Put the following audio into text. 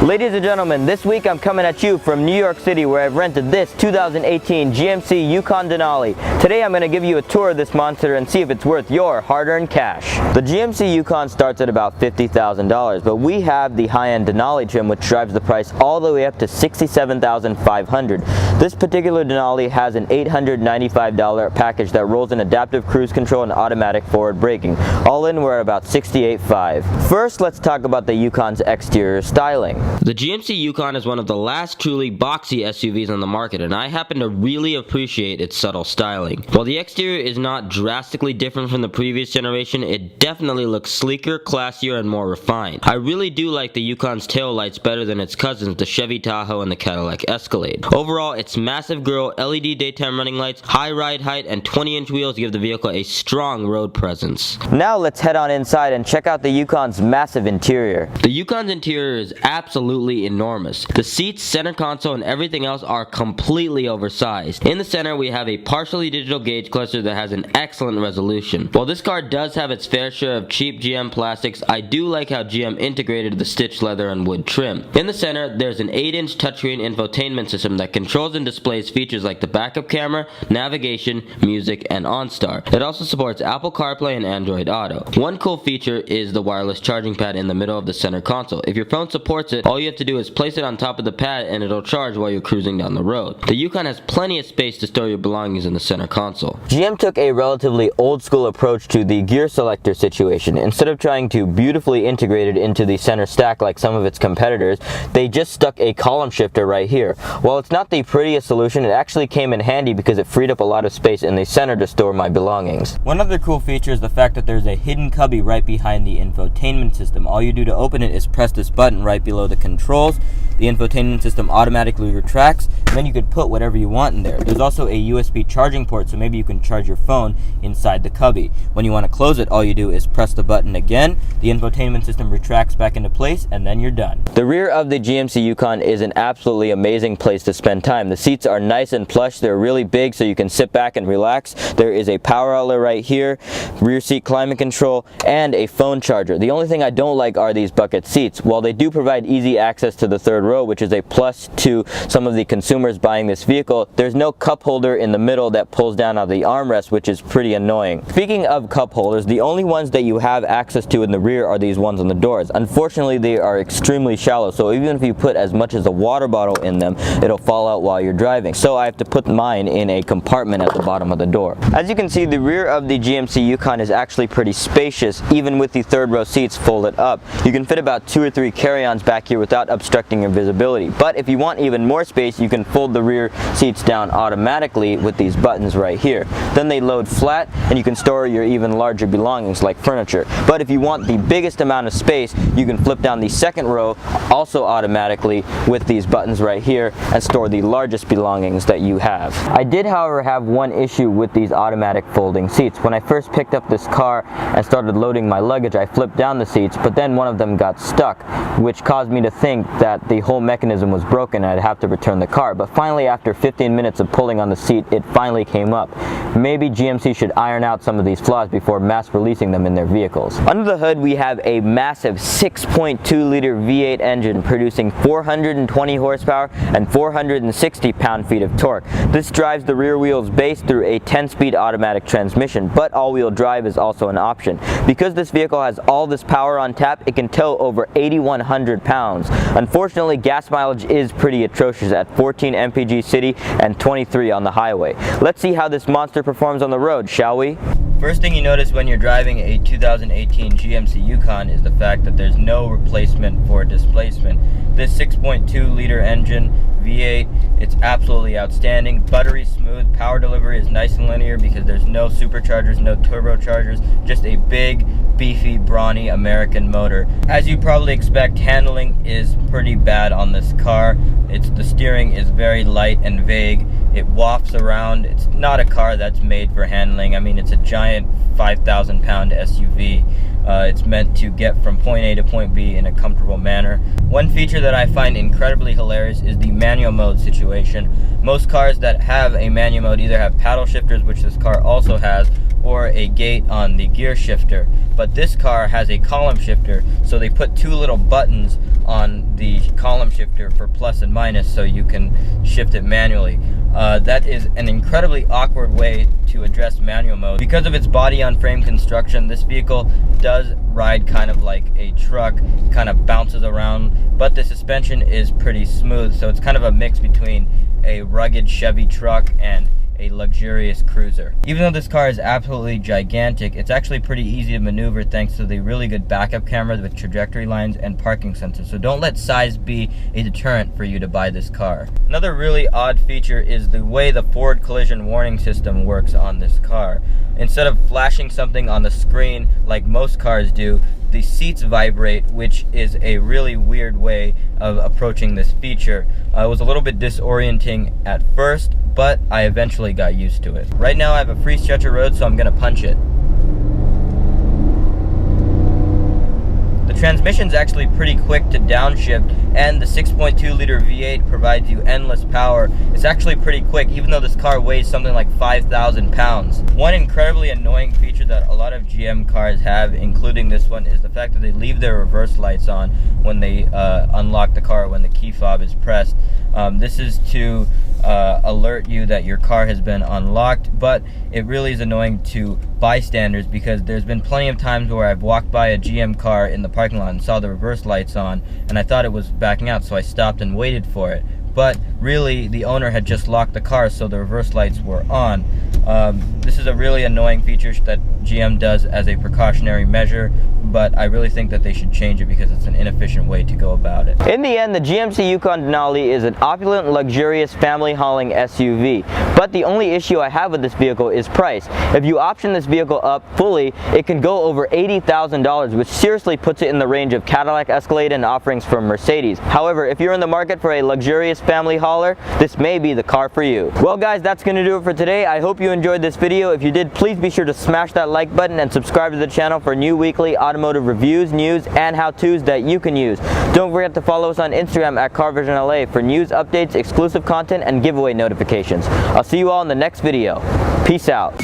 Ladies and gentlemen, this week I'm coming at you from New York City, where I've rented this 2018 GMC Yukon Denali. Today I'm going to give you a tour of this monster and see if it's worth your hard-earned cash. The GMC Yukon starts at about $50,000, but we have the high-end Denali trim, which drives the price all the way up to $67,500. This particular Denali has an $895 package that rolls in adaptive cruise control and automatic forward braking. All in, we're at about $68,500. First, let's talk about the Yukon's exterior styling. The GMC Yukon is one of the last truly boxy SUVs on the market, and I happen to really appreciate its subtle styling. While the exterior is not drastically different from the previous generation, it definitely looks sleeker, classier, and more refined. I really do like the Yukon's tail lights better than its cousins, the Chevy Tahoe and the Cadillac Escalade. Overall, its massive grille, LED daytime running lights, high ride height, and 20-inch wheels give the vehicle a strong road presence. Now let's head on inside and check out the Yukon's massive interior. The Yukon's interior is absolutely enormous. The seats, center console, and everything else are completely oversized. In the center, we have a partially digital gauge cluster that has an excellent resolution. While this car does have its fair share of cheap GM plastics, I do like how GM integrated the stitched leather and wood trim. In the center, there's an 8-inch touchscreen infotainment system that controls and displays features like the backup camera, navigation, music, and OnStar. It also supports Apple CarPlay and Android Auto. One cool feature is the wireless charging pad in the middle of the center console. If your phone supports it, all you have to do is place it on top of the pad and it'll charge while you're cruising down the road. The Yukon has plenty of space to store your belongings in the center console. GM took a relatively old school approach to the gear selector situation. Instead of trying to beautifully integrate it into the center stack like some of its competitors, they just stuck a column shifter right here. While it's not the prettiest solution, it actually came in handy because it freed up a lot of space in the center to store my belongings. One other cool feature is the fact that there's a hidden cubby right behind the infotainment system. All you do to open it is press this button right below the controls. The infotainment system automatically retracts, and then you could put whatever you want in there. There's also a USB charging port, so maybe you can charge your phone inside the cubby. When you want to close it, all you do is press the button again, the infotainment system retracts back into place, and then you're done. The rear of the GMC Yukon is an absolutely amazing place to spend time. The seats are nice and plush, they're really big so you can sit back and relax. There is a power outlet right here, rear seat climate control, and a phone charger. The only thing I don't like are these bucket seats. While they do provide easy access to the third row, which is a plus to some of the consumers buying this vehicle, there's no cup holder in the middle that pulls down on the armrest, which is pretty annoying. Speaking of cup holders, the only ones that you have access to in the rear are these ones on the doors. Unfortunately, they are extremely shallow, so even if you put as much as a water bottle in them, it'll fall out while you're driving. So I have to put mine in a compartment at the bottom of the door. As you can see, the rear of the GMC Yukon is actually pretty spacious, even with the third row seats folded up. You can fit about 2 or 3 carry-ons back here without obstructing your visibility. But if you want even more space, you can fold the rear seats down automatically with these buttons right here. Then they load flat and you can store your even larger belongings like furniture. But if you want the biggest amount of space, you can flip down the second row also automatically with these buttons right here and store the largest belongings that you have. I did, however, have one issue with these automatic folding seats. When I first picked up this car and started loading my luggage, I flipped down the seats, but then one of them got stuck, which caused me to think that the whole mechanism was broken and I'd have to return the car. But finally, after 15 minutes of pulling on the seat, it finally came up. Maybe GMC should iron out some of these flaws before mass releasing them in their vehicles. Under the hood, we have a massive 6.2-liter V8 engine producing 420 horsepower and 460 pound-feet of torque. This drives the rear wheels base through a 10-speed automatic transmission, but all-wheel drive is also an option. Because this vehicle has all this power on tap, it can tow over 8,100 pounds. Unfortunately, gas mileage is pretty atrocious at 14 mpg city and 23 on the highway. Let's see how this monster performs on the road, shall we? First thing you notice when you're driving a 2018 GMC Yukon is the fact that there's no replacement for displacement. This 6.2-liter engine, V8, it's absolutely outstanding. Buttery smooth, power delivery is nice and linear because there's no superchargers, no turbochargers, just a big, beefy, brawny American motor. As you probably expect, handling is pretty bad on this car. The steering is very light and vague. It wafts around. It's not a car that's made for handling. I mean, it's a giant 5,000-pound SUV. It's meant to get from point A to point B in a comfortable manner. One feature that I find incredibly hilarious is the manual mode situation. Most cars that have a manual mode either have paddle shifters, which this car also has, or a gate on the gear shifter, but this car has a column shifter, so they put two little buttons on the column shifter for plus and minus so you can shift it manually. That is an incredibly awkward way to address manual mode. Because of its body on frame construction, this vehicle does ride kind of like a truck, kind of bounces around, but the suspension is pretty smooth, so it's kind of a mix between a rugged Chevy truck and a luxurious cruiser. Even though this car is absolutely gigantic, it's actually pretty easy to maneuver thanks to the really good backup cameras with trajectory lines and parking sensors. So don't let size be a deterrent for you to buy this car. Another really odd feature is the way the forward collision warning system works on this car. Instead of flashing something on the screen like most cars do, the seats vibrate, which is a really weird way of approaching this feature. It was a little bit disorienting at first, but I eventually got used to it. Right now I have a free stretch of road, so I'm gonna punch it. The transmission's actually pretty quick to downshift, and the 6.2 liter V8 provides you endless power. It's actually pretty quick, even though this car weighs something like 5,000 pounds. One incredibly annoying feature that a lot of GM cars have, including this one, is the fact that they leave their reverse lights on when they unlock the car when the key fob is pressed. This is to alert you that your car has been unlocked, but it really is annoying to bystanders because there's been plenty of times where I've walked by a GM car in the parking lot and saw the reverse lights on, and I thought it was backing out, so I stopped and waited for it. But really, the owner had just locked the car, so the reverse lights were on. This is a really annoying feature that GM does as a precautionary measure, but I really think that they should change it because it's an inefficient way to go about it. In the end, the GMC Yukon Denali is an opulent, luxurious family hauling SUV, but the only issue I have with this vehicle is price. If you option this vehicle up fully, it can go over $80,000, which seriously puts it in the range of Cadillac Escalade and offerings from Mercedes. However, if you're in the market for a luxurious family hauler, this may be the car for you. Well guys, that's going to do it for today. I hope you enjoyed this video. If you did, please be sure to smash that like button and subscribe to the channel for new weekly automotive reviews, news, and how-tos that you can use. Don't forget to follow us on Instagram at CarVisionLA for news, updates, exclusive content, and giveaway notifications. I'll see you all in the next video. Peace out.